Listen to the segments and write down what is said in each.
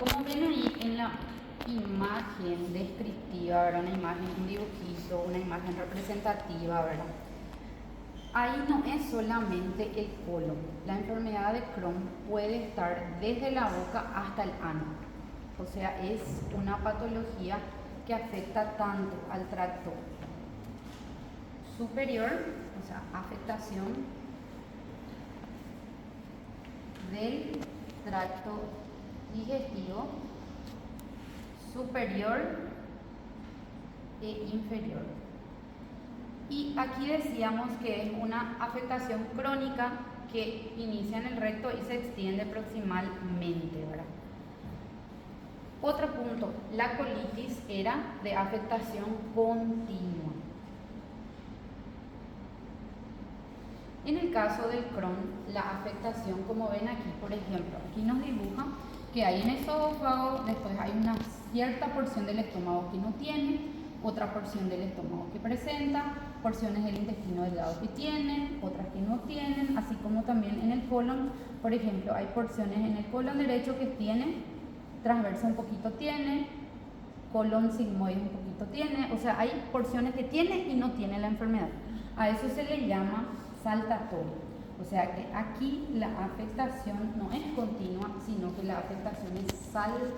Como ven ahí en la imagen descriptiva, ¿verdad? Una imagen, un dibujito, una imagen representativa, ¿verdad? Ahí no es solamente el colon. La enfermedad de Crohn puede estar desde la boca hasta el ano. O sea, es una patología que afecta tanto al tracto superior, o sea, afectación del tracto digestivo superior e inferior. Y aquí decíamos que es una afectación crónica que inicia en el recto y se extiende proximalmente, ¿verdad? Otro punto, la colitis era de afectación continua. En el caso del Crohn, la afectación, como ven aquí, por ejemplo, aquí nos dibuja que hay un esófago, después hay una cierta porción del estómago que no tiene, otra porción del estómago que presenta, porciones del intestino delgado que tienen, otras que no tienen, así como también en el colon, por ejemplo, hay porciones en el colon derecho que tiene, transverso un poquito tiene, colon sigmoide un poquito tiene, o sea, hay porciones que tiene y no tiene la enfermedad. A eso se le llama saltatoria. O sea que aquí la afectación no es continua, sino que la afectación es saltatoria.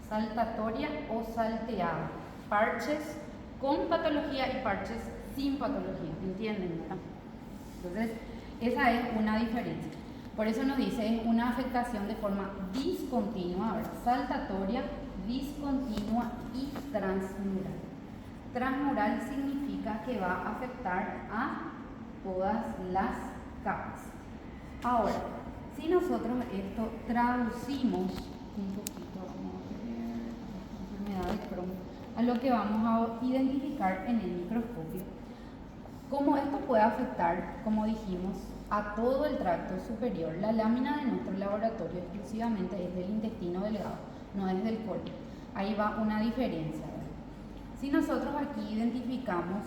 Saltatoria o salteada. Parches con patología y parches sin patología. ¿Entienden, verdad? Entonces, esa es una diferencia. Por eso nos dice es una afectación de forma discontinua, ¿verdad? Saltatoria, discontinua y transmural. Transmural significa que va a afectar a todas las capas. Ahora, si nosotros esto traducimos un poquito, vamos a ver, la enfermedad de Crohn, a lo que vamos a identificar en el microscopio, como esto puede afectar, como dijimos, a todo el tracto superior, la lámina de nuestro laboratorio exclusivamente es del intestino delgado, no es del colon. Ahí va una diferencia, ¿verdad? Si nosotros aquí identificamos,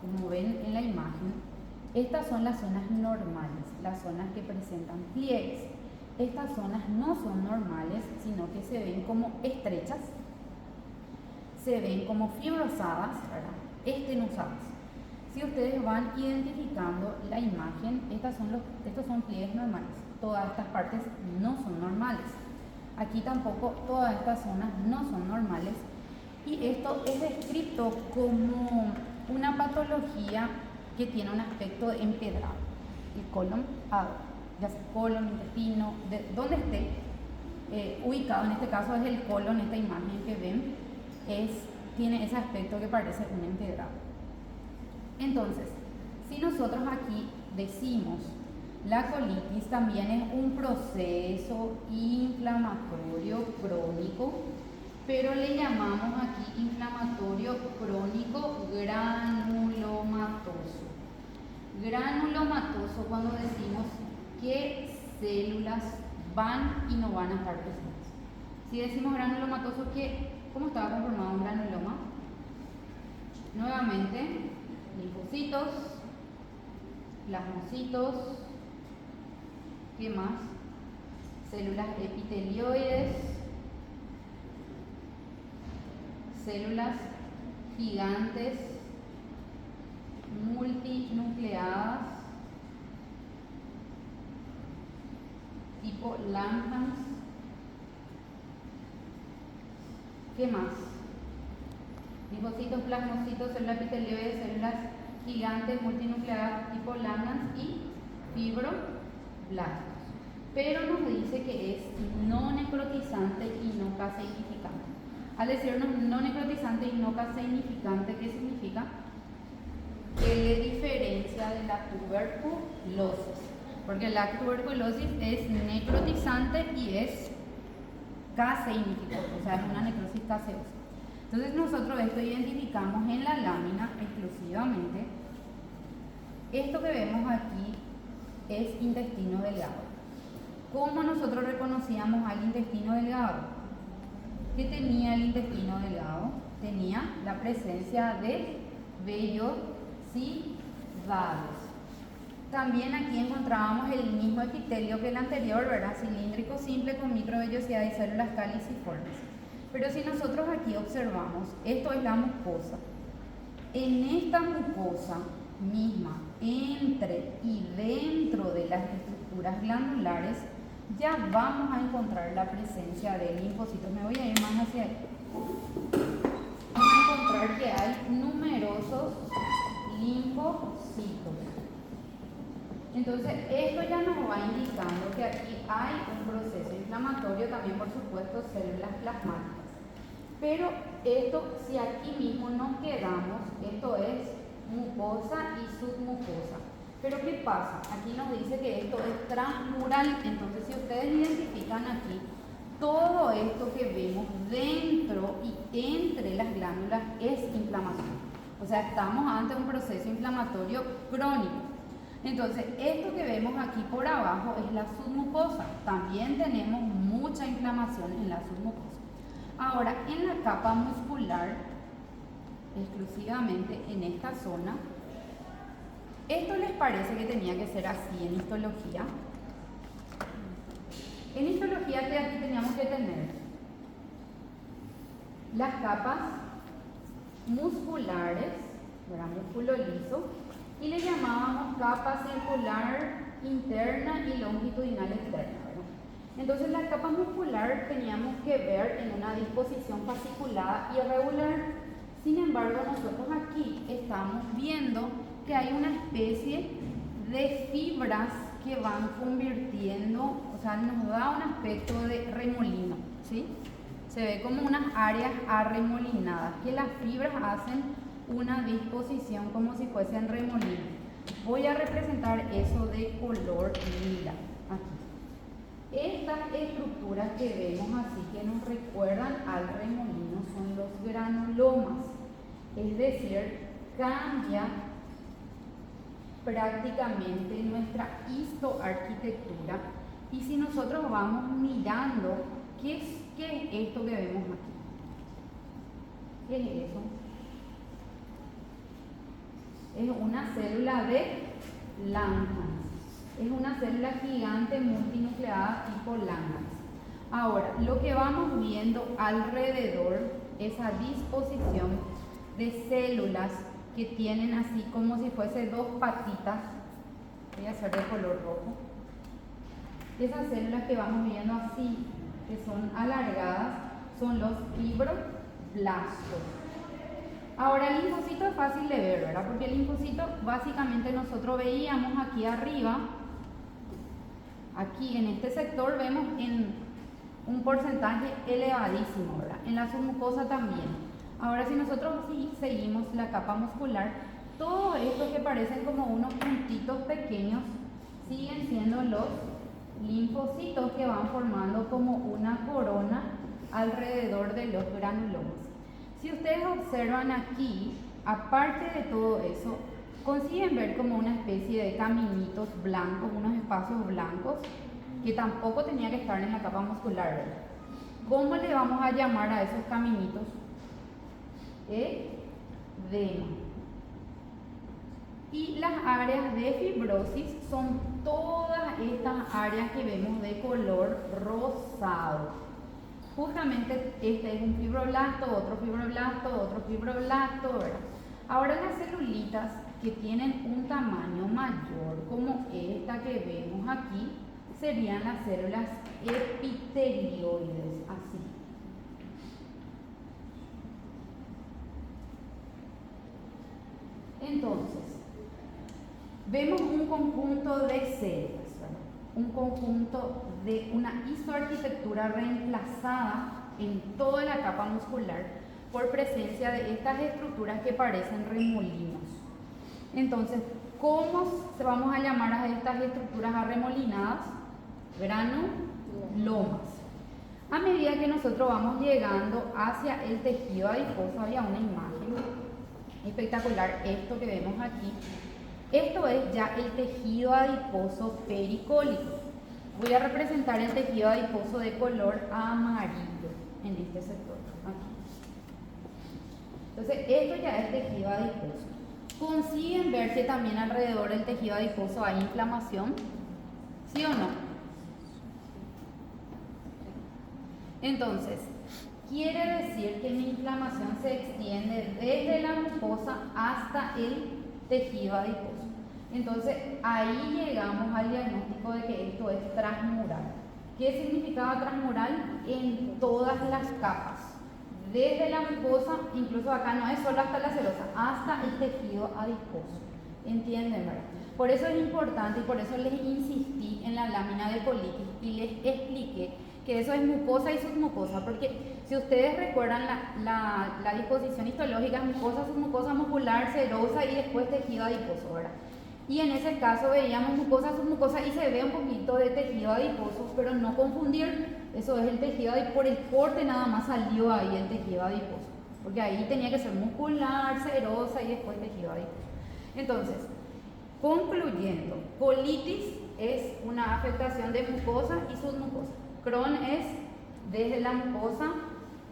como ven en la imagen, estas son las zonas normales, las zonas que presentan pliegues. Estas zonas no son normales, sino que se ven como estrechas, se ven como fibrosadas, ¿verdad? Estenosadas. Si ustedes van identificando la imagen, estos son pliegues normales. Todas estas partes no son normales. Aquí tampoco todas estas zonas no son normales. Y esto es descrito como una patología que tiene un aspecto empedrado. El colon, ya sea colon, intestino, donde esté ubicado, en este caso es el colon, esta imagen que ven, tiene ese aspecto que parece un empedrado. Entonces, si nosotros aquí decimos la colitis también es un proceso inflamatorio crónico, pero le llamamos aquí inflamatorio crónico granulomatoso. Granulomatoso cuando decimos que células van y no van a estar presentes. Si decimos granulomatoso, ¿cómo estaba conformado un granuloma? Nuevamente, linfocitos, plasmocitos, ¿qué más? Células epitelioides, células gigantes multinucleadas tipo Langhans. ¿Qué más? Linfocitos, plasmocitos, células epitelioides, células gigantes multinucleadas tipo Langhans y fibroblastos. Pero nos dice que es no necrotizante y no caseinificante. Al decirnos no necrotizante y no caseinificante, ¿qué significa? Que le diferencia de la tuberculosis, porque la tuberculosis es necrotizante y es caseinificante, o sea, es una necrosis caseosa. Entonces nosotros esto identificamos en la lámina exclusivamente. Esto que vemos aquí es intestino delgado. ¿Cómo nosotros reconocíamos al intestino delgado? ¿Qué tenía el intestino delgado? Tenía la presencia de vellosidades. también aquí encontrábamos el mismo epitelio que el anterior, ¿verdad? Cilíndrico simple con microvellosidad y células caliciformes. Pero si nosotros aquí observamos, esto es la mucosa. En esta mucosa misma, entre y dentro de las estructuras glandulares, ya vamos a encontrar la presencia de linfocitos. Me voy a ir más hacia ahí. Vamos a encontrar que hay numerosos linfocitos. Entonces, esto ya nos va indicando que aquí hay un proceso inflamatorio, también por supuesto células plasmáticas. Pero esto, si aquí mismo nos quedamos, esto es mucosa y submucosa. Pero ¿qué pasa? Aquí nos dice que esto es transmural, entonces si ustedes identifican aquí, todo esto que vemos dentro y entre las glándulas es inflamación. O sea, estamos ante un proceso inflamatorio crónico. Entonces, esto que vemos aquí por abajo es la submucosa. También tenemos mucha inflamación en la submucosa. Ahora, en la capa muscular, exclusivamente en esta zona, ¿esto les parece que tenía que ser así en histología? En histología, que aquí teníamos que tener las capas musculares, ¿verdad? Músculo liso, y le llamábamos capa circular interna y longitudinal externa, ¿verdad? Entonces la capa muscular teníamos que ver en una disposición fasciculada y irregular. Sin embargo, nosotros aquí estamos viendo que hay una especie de fibras que van convirtiendo, o sea, nos da un aspecto de remolino, ¿sí? Se ve como unas áreas arremolinadas, que las fibras hacen una disposición como si fuesen remolinos. Voy a representar eso de color lila aquí. Estas estructuras que vemos así, que nos recuerdan al remolino, son los granulomas. Es decir, cambia prácticamente nuestra histoarquitectura. Y si nosotros vamos mirando, ¿qué es esto que vemos aquí? ¿Qué es eso? Es una célula de Langhans. Es una célula gigante multinucleada tipo Langhans. Ahora, lo que vamos viendo alrededor, esa disposición de células que tienen así como si fuese dos patitas, voy a hacer de color rojo, esas células que vamos viendo así, que son alargadas, son los fibroblastos. Ahora, el linfocito es fácil de ver, ¿verdad? Porque el linfocito, básicamente nosotros veíamos aquí arriba, aquí en este sector vemos en un porcentaje elevadísimo, ¿verdad? En la submucosa también. Ahora, si nosotros sí seguimos la capa muscular, todo esto que parecen como unos puntitos pequeños siguen siendo los linfocitos que van formando como una corona alrededor de los granulomas. Si ustedes observan aquí, aparte de todo eso, consiguen ver como una especie de caminitos blancos, unos espacios blancos, que tampoco tenía que estar en la capa muscular, ¿verdad? ¿Cómo le vamos a llamar a esos caminitos? Edema. Y las áreas de fibrosis son todas estas áreas que vemos de color rosado. Justamente este es un fibroblasto, otro fibroblasto, ¿verdad? Ahora las celulitas que tienen un tamaño mayor, como esta que vemos aquí, serían las células epitelioides, así. Entonces, vemos un conjunto de células, ¿verdad? Un conjunto de una histoarquitectura reemplazada en toda la capa muscular por presencia de estas estructuras que parecen remolinos. Entonces, ¿cómo vamos a llamar a estas estructuras arremolinadas? Granulomas. A medida que nosotros vamos llegando hacia el tejido adiposo, había una imagen espectacular, esto que vemos aquí. Esto es ya el tejido adiposo pericólico. Voy a representar el tejido adiposo de color amarillo en este sector. Aquí. Entonces, esto ya es tejido adiposo. ¿Consiguen ver que también alrededor del tejido adiposo hay inflamación? ¿Sí o no? Entonces, quiere decir que mi inflamación se extiende desde la mucosa hasta el tejido adiposo. Entonces, ahí llegamos al diagnóstico de que esto es transmural. ¿Qué significaba transmural? En todas las capas. Desde la mucosa, incluso acá no es solo hasta la serosa, hasta el tejido adiposo. ¿Entienden, verdad? Por eso es importante y por eso les insistí en la lámina de colitis y les expliqué que eso es mucosa y submucosa, porque si ustedes recuerdan la disposición histológica es mucosa, submucosa, muscular, serosa y después tejido adiposo, ¿verdad? Y en ese caso veíamos mucosa, submucosa y se ve un poquito de tejido adiposo, pero no confundir, eso es el tejido adiposo, por el corte nada más salió ahí el tejido adiposo, porque ahí tenía que ser muscular, serosa y después tejido adiposo. Entonces, concluyendo, colitis es una afectación de mucosa y submucosa. Crohn es desde la mucosa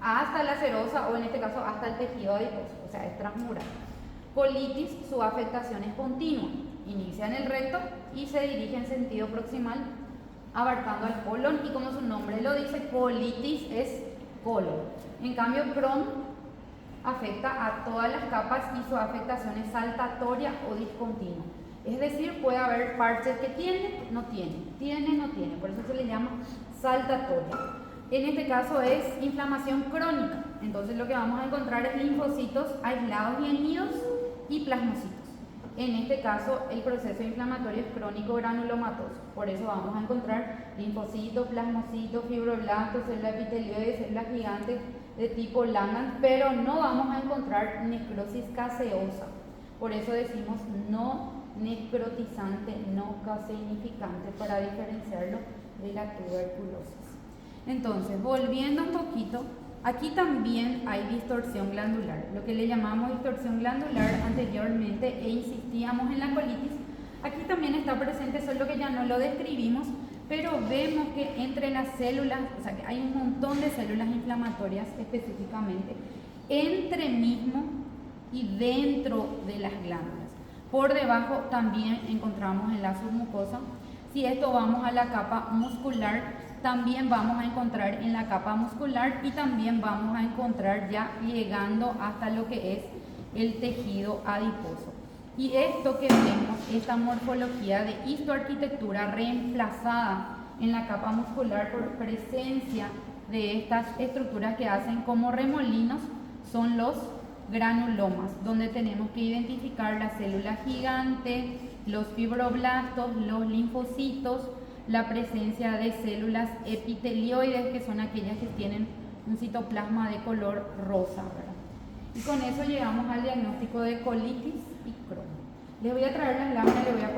hasta la serosa o en este caso hasta el tejido adiposo, o sea, es transmural. Colitis, su afectación es continua, inicia en el recto y se dirige en sentido proximal abarcando al colon y como su nombre lo dice, colitis es colon. En cambio, Crohn afecta a todas las capas y su afectación es saltatoria o discontinua. Es decir, puede haber parches que tiene, no tiene, por eso se le llama saltatoria. En este caso es inflamación crónica, entonces lo que vamos a encontrar es linfocitos aislados y unidos y plasmocitos. En este caso el proceso inflamatorio es crónico granulomatoso, por eso vamos a encontrar linfocitos, plasmocitos, fibroblastos, células epitelioides, células gigantes de tipo Langhans, pero no vamos a encontrar necrosis caseosa, por eso decimos no necrotizante, no caseinificante, para diferenciarlo de la tuberculosis. Entonces, volviendo un poquito, aquí también hay distorsión glandular, lo que le llamamos distorsión glandular anteriormente e insistíamos en la colitis. Aquí también está presente, solo que ya no lo describimos, pero vemos que entre las células, o sea que hay un montón de células inflamatorias específicamente, entre mismo y dentro de las glándulas. Por debajo también encontramos en la submucosa. Si esto vamos a la capa muscular, también vamos a encontrar en la capa muscular y también vamos a encontrar ya llegando hasta lo que es el tejido adiposo. Y esto que vemos, esta morfología de histoarquitectura reemplazada en la capa muscular por presencia de estas estructuras que hacen como remolinos, son los granulomas, donde tenemos que identificar la célula gigante, los fibroblastos, los linfocitos, la presencia de células epitelioides, que son aquellas que tienen un citoplasma de color rosa, ¿verdad? Y con eso llegamos al diagnóstico de colitis y Crohn. Les voy a traer las láminas, les voy a